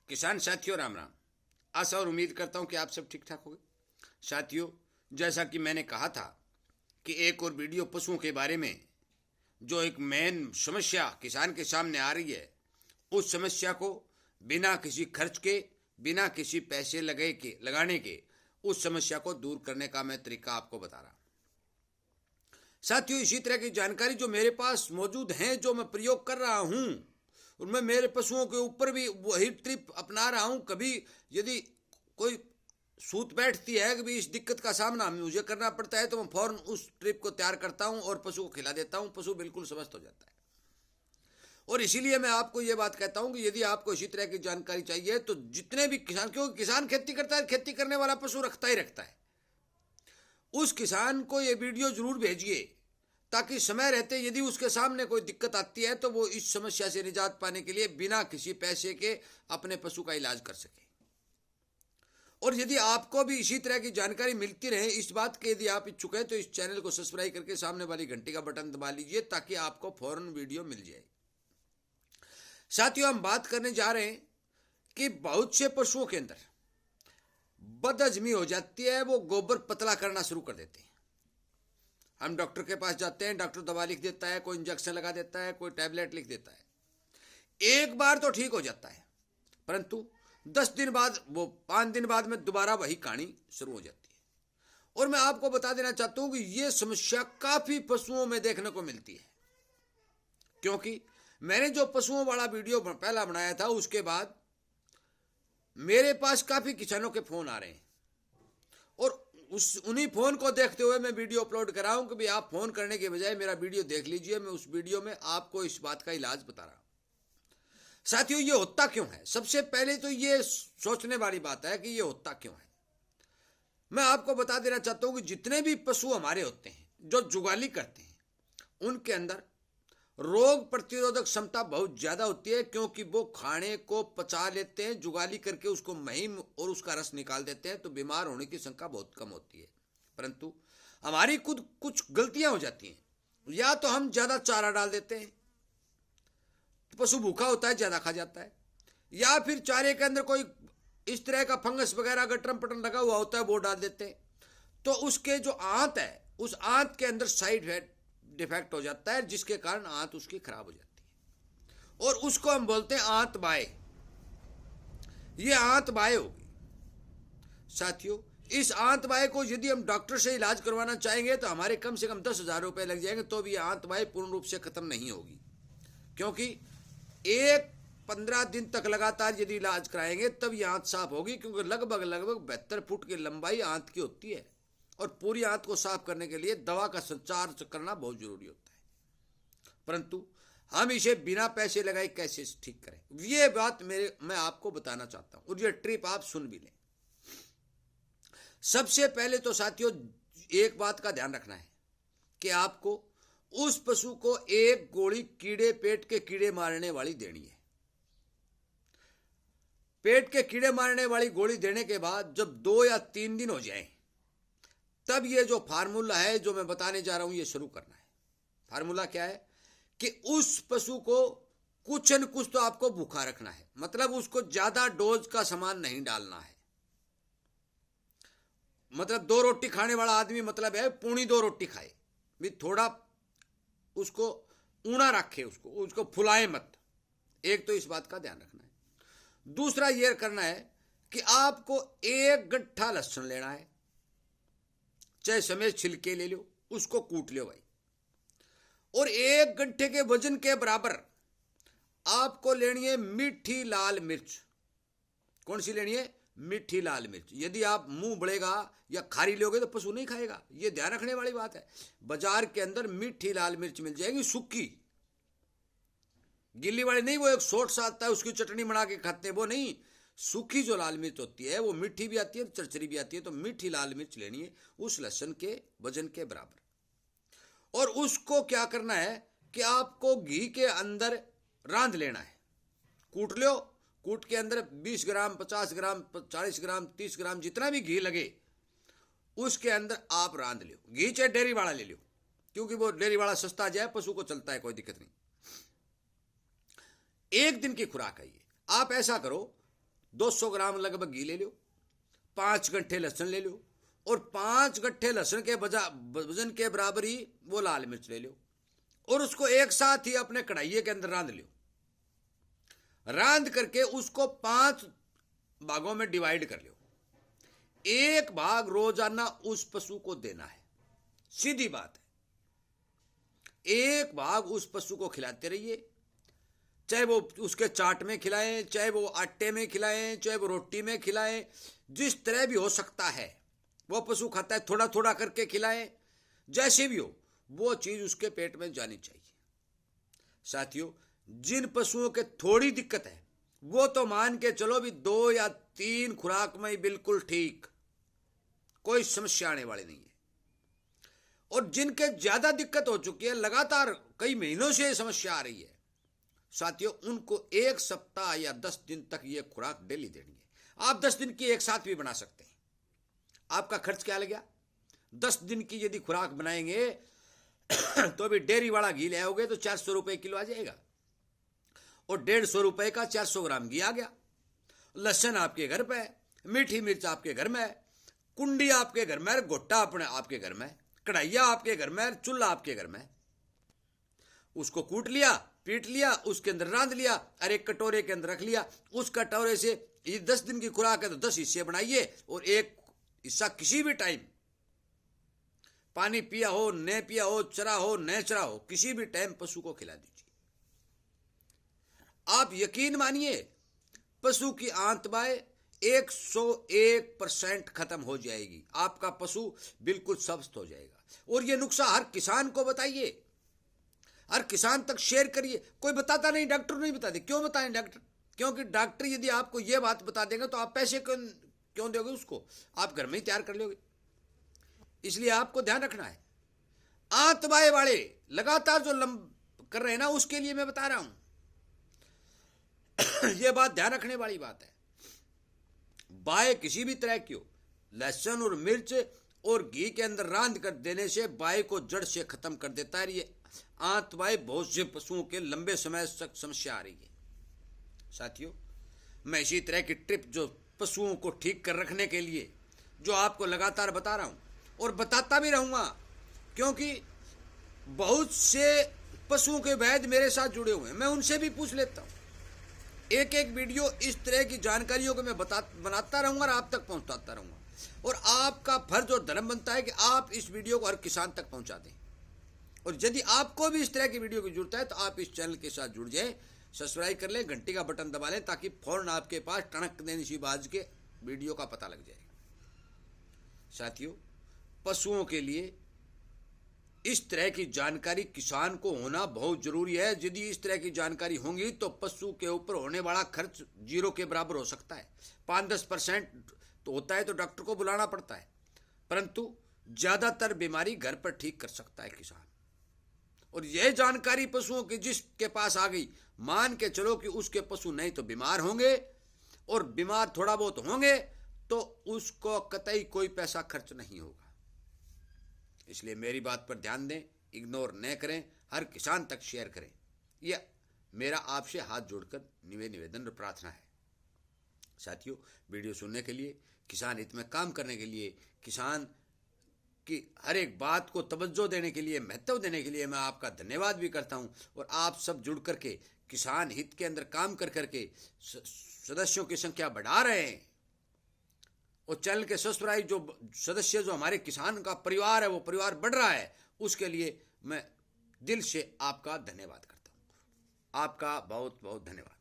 किसान साथियों, राम राम। आशा और उम्मीद करता हूं कि आप सब ठीक ठाक होंगे। साथियों, जैसा कि मैंने कहा था कि एक और वीडियो पशुओं के बारे में जो एक मेन समस्या किसान के सामने आ रही है, उस समस्या को बिना किसी खर्च के, बिना किसी पैसे लगाने के उस समस्या को दूर करने का मैं तरीका आपको बता रहा हूं। साथियों, इसी तरह की जानकारी जो मेरे पास मौजूद है, जो मैं प्रयोग कर रहा हूं, और मैं मेरे पशुओं के ऊपर भी वही ट्रिप अपना रहा हूं। कभी यदि कोई सूत बैठती है, कभी इस दिक्कत का सामना मुझे करना पड़ता है, तो मैं फौरन उस ट्रिप को तैयार करता हूं और पशु को खिला देता हूं। पशु बिल्कुल स्वस्थ हो जाता है। और इसीलिए मैं आपको ये बात कहता हूं कि यदि आपको इसी तरह की जानकारी चाहिए तो जितने भी किसान, क्योंकि किसान खेती करता है, खेती करने वाला पशु रखता ही रखता है, उस किसान को ये वीडियो जरूर भेजिए, ताकि समय रहते यदि उसके सामने कोई दिक्कत आती है तो वो इस समस्या से निजात पाने के लिए बिना किसी पैसे के अपने पशु का इलाज कर सके। और यदि आपको भी इसी तरह की जानकारी मिलती रहे इस बात के, यदि आप इच्छुक हैं तो इस चैनल को सब्सक्राइब करके सामने वाली घंटी का बटन दबा लीजिए, ताकि आपको फौरन वीडियो मिल जाए। साथियों, हम बात करने जा रहे हैं कि बहुत से पशुओं के अंदर बदहजमी हो जाती है, वो गोबर पतला करना शुरू कर देते हैं। हम डॉक्टर के पास जाते हैं, डॉक्टर दवा लिख देता है, कोई इंजेक्शन लगा देता है, कोई टैबलेट लिख देता है। एक बार तो ठीक हो जाता है, परंतु 10 दिन बाद, वो 5 दिन बाद में दोबारा वही कहानी शुरू हो जाती है। और मैं आपको बता देना चाहता हूं कि यह समस्या काफी पशुओं में देखने को मिलती है, क्योंकि मैंने जो पशुओं वाला वीडियो पहला बनाया था, उसके बाद मेरे पास काफी किसानों के फोन आ रहे हैं, और उन्हीं फोन को देखते हुए मैं वीडियो अपलोड कर रहा हूं कि भाई आप फोन करने के बजाय मेरा वीडियो देख लीजिए। मैं उस वीडियो में आपको इस बात का इलाज बता रहा हूं। साथियों, ये होता क्यों है? सबसे पहले तो ये सोचने वाली बात है कि ये होता क्यों है। मैं आपको बता देना चाहता हूं कि जितने भी पशु हमारे होते हैं जो जुगाली करते हैं, उनके अंदर रोग प्रतिरोधक क्षमता बहुत ज्यादा होती है, क्योंकि वो खाने को पचा लेते हैं, जुगाली करके उसको महीन और उसका रस निकाल देते हैं, तो बीमार होने की संख्या बहुत कम होती है। परंतु हमारी खुद कुछ गलतियां हो जाती हैं। या तो हम ज्यादा चारा डाल देते हैं, तो पशु भूखा होता है, ज्यादा खा जाता है, या फिर चारे के अंदर कोई इस तरह का फंगस वगैरह गटरम पटन लगा हुआ होता है, वो डाल देते हैं, तो उसके जो आंत है, उस आंत के अंदर साइड डिफेक्ट हो जाता है, जिसके कारण आंत उसकी खराब हो जाती है, और उसको हम बोलते हैं आंत बाय। ये आंत बाय होगी। साथियों, इस आंत बाय को यदि हम डॉक्टर से इलाज करवाना चाहेंगे तो हमारे कम से कम 10,000 रुपए लग जाएंगे, तो भी आंत बाय पूर्ण रूप से खत्म नहीं होगी। क्योंकि 15 दिन तक लगातार यदि इलाज कराएंगे तब ये आंत साफ होगी, क्योंकि लगभग 72 फुट की लंबाई आंत की होती है, और पूरी आंत को साफ करने के लिए दवा का संचार करना बहुत जरूरी होता है। परंतु हम इसे बिना पैसे लगाए कैसे ठीक करें, ये बात मैं आपको बताना चाहता हूं, और ये ट्रिप आप सुन भी लें। सबसे पहले तो साथियों, एक बात का ध्यान रखना है कि आपको उस पशु को एक गोली पेट के कीड़े मारने वाली देनी है। पेट के कीड़े मारने वाली गोली देने के बाद जब 2 या 3 दिन हो जाएं, तब ये जो फार्मूला है जो मैं बताने जा रहा हूं, ये शुरू करना है। फार्मूला क्या है कि उस पशु को कुछ न कुछ तो आपको भूखा रखना है, मतलब उसको ज्यादा डोज का सामान नहीं डालना है। मतलब 2 रोटी खाने वाला आदमी, मतलब है पूरी 2 रोटी खाए भी, थोड़ा उसको ऊना रखे, उसको फुलाए मत। एक तो इस बात का ध्यान रखना है। दूसरा यह करना है कि आपको 1 गट्ठा लहसुन लेना है, चाहे समेत छिलके ले लो, उसको कूट लो भाई, और 1 गट्ठे के वजन के बराबर आपको लेनी है मीठी लाल मिर्च। कौन सी लेनी है? मीठी लाल मिर्च। यदि आप मुंह बड़ेगा या खारी लोगे तो पशु नहीं खाएगा, ये ध्यान रखने वाली बात है। बाजार के अंदर मीठी लाल मिर्च मिल जाएगी, सूखी, गिल्ली वाली नहीं, वो एक शॉर्ट सा आता है, उसकी चटनी बना के खाते हैं, वो नहीं। सूखी जो लाल मिर्च होती है वो मीठी भी आती है, चरचरी भी आती है। तो मीठी लाल मिर्च लेनी है उस लहसुन के वजन के बराबर, और उसको क्या करना है कि आपको घी के अंदर रांध लेना है। कूट लो, कूट के अंदर 20 ग्राम, 50 ग्राम, 40 ग्राम, 30 ग्राम, जितना भी घी लगे उसके अंदर आप रांध लो। घी चाहे डेयरी वाला ले लो, क्योंकि वो डेयरी वाला सस्ता जाए, पशु को चलता है, कोई दिक्कत नहीं। 1 दिन की खुराक है ये। आप ऐसा करो, 200 ग्राम लगभग घी ले लो, 5 गट्ठे लहसुन ले लो, और 5 गट्ठे लहसुन के वजन के बराबर ही वो लाल मिर्च ले लो, और उसको एक साथ ही अपने कढ़ाइये के अंदर रांध लो। रांध करके उसको 5 भागों में डिवाइड कर लो। एक भाग रोजाना उस पशु को देना है, सीधी बात है। एक भाग उस पशु को खिलाते रहिए, चाहे वो उसके चाट में खिलाएं, चाहे वो आटे में खिलाएं, चाहे वो रोटी में खिलाएं, जिस तरह भी हो सकता है वो पशु खाता है, थोड़ा थोड़ा करके खिलाएं, जैसे भी हो वो चीज उसके पेट में जानी चाहिए। साथियों, जिन पशुओं के थोड़ी दिक्कत है वो तो मान के चलो भी 2 या 3 खुराक में ही बिल्कुल ठीक, कोई समस्या आने वाली नहीं है। और जिनके ज्यादा दिक्कत हो चुकी है, लगातार कई महीनों से समस्या आ रही है, साथियों उनको 1 सप्ताह या 10 दिन तक ये खुराक डेली देनी है। आप 10 दिन की एक साथ भी बना सकते हैं। आपका खर्च क्या लगेगा? 10 दिन की यदि खुराक बनाएंगे तो अभी डेयरी वाला घी ले आओगे तो 400 रुपए किलो आ जाएगा, और 150 रुपए का 400 ग्राम घी आ गया। लहसुन आपके घर पे है, मीठी मिर्च आपके घर में है, कुंडी आपके घर में है, गोटा अपने आपके घर में है, कढ़ाइया आपके घर में है, चूल्हा आपके घर में है। उसको कूट लिया, पीट लिया, उसके अंदर रांध लिया और एक कटोरे के अंदर रख लिया। उस कटोरे से ये 10 दिन की खुराक है तो 10 हिस्से बनाइए, और एक हिस्सा किसी भी टाइम पानी पिया हो, न पिया हो, चरा हो, न चरा हो, किसी भी टाइम पशु को खिला दीजिए। आप यकीन मानिए, पशु की आंतबाएं 101% खत्म हो जाएगी। आपका पशु बिल्कुल स्वस्थ हो जाएगा। और ये नुस्खा हर किसान को बताइए, हर किसान तक शेयर करिए। कोई बताता नहीं, डॉक्टर नहीं बताते। क्यों बताएं डॉक्टर? क्योंकि डॉक्टर यदि आपको यह बात बता देंगे तो आप पैसे क्यों दोगे उसको? आप घर में ही तैयार कर लोगे। इसलिए आपको ध्यान रखना है। आंतबाएं वाले लगातार जो कर रहे हैं ना, उसके लिए मैं बता रहा हूं। यह बात ध्यान रखने वाली बात है। बाय किसी भी तरह की हो, लहसुन और मिर्च और घी के अंदर रांध कर देने से बाय को जड़ से खत्म कर देता है। ये आंतबाएं बहुत से पशुओं के लंबे समय तक समस्या आ रही है। साथियों, मैं इसी तरह की ट्रिप जो पशुओं को ठीक कर रखने के लिए जो आपको लगातार बता रहा हूं और बताता भी रहूंगा, क्योंकि बहुत से पशुओं के वैद्य मेरे साथ जुड़े हुए हैं। मैं उनसे भी पूछ लेता हूं। एक एक वीडियो इस तरह की जानकारियों को मैं बनाता रहूंगा और आप तक पहुंचाता रहूंगा। और आपका फर्ज और धर्म बनता है कि आप इस वीडियो को हर किसान तक पहुंचा दें। और यदि आपको भी इस तरह की वीडियो की जरूरत है तो आप इस चैनल के साथ जुड़ जाएं, सब्सक्राइब कर लें, घंटी का बटन दबा लें, ताकि फौरन आपके पास टणक देने सी बाज के वीडियो का पता लग जाए। साथियों, पशुओं के लिए इस तरह की जानकारी किसान को होना बहुत जरूरी है। यदि इस तरह की जानकारी होगी तो पशु के ऊपर होने वाला खर्च 0 के बराबर हो सकता है। 5-10% तो होता है तो डॉक्टर को बुलाना पड़ता है, परंतु ज्यादातर बीमारी घर पर ठीक कर सकता है किसान। और यह जानकारी पशुओं की जिसके पास आ गई, मान के चलो कि उसके पशु नहीं तो बीमार होंगे, और बीमार थोड़ा बहुत होंगे तो उसको कतई कोई पैसा खर्च नहीं होगा। इसलिए मेरी बात पर ध्यान दें, इग्नोर न करें, हर किसान तक शेयर करें। यह मेरा आपसे हाथ जोड़कर निवेदन और प्रार्थना है। साथियों, वीडियो सुनने के लिए, किसान हित में काम करने के लिए, किसान की हर एक बात को तवज्जो देने के लिए, महत्व देने के लिए मैं आपका धन्यवाद भी करता हूं। और आप सब जुड़ करके किसान हित के अंदर काम कर करके सदस्यों की संख्या बढ़ा रहे हैं, और चैनल के सब्सक्राइब जो सदस्य जो हमारे किसान का परिवार है वो परिवार बढ़ रहा है, उसके लिए मैं दिल से आपका धन्यवाद करता हूं। आपका बहुत बहुत धन्यवाद।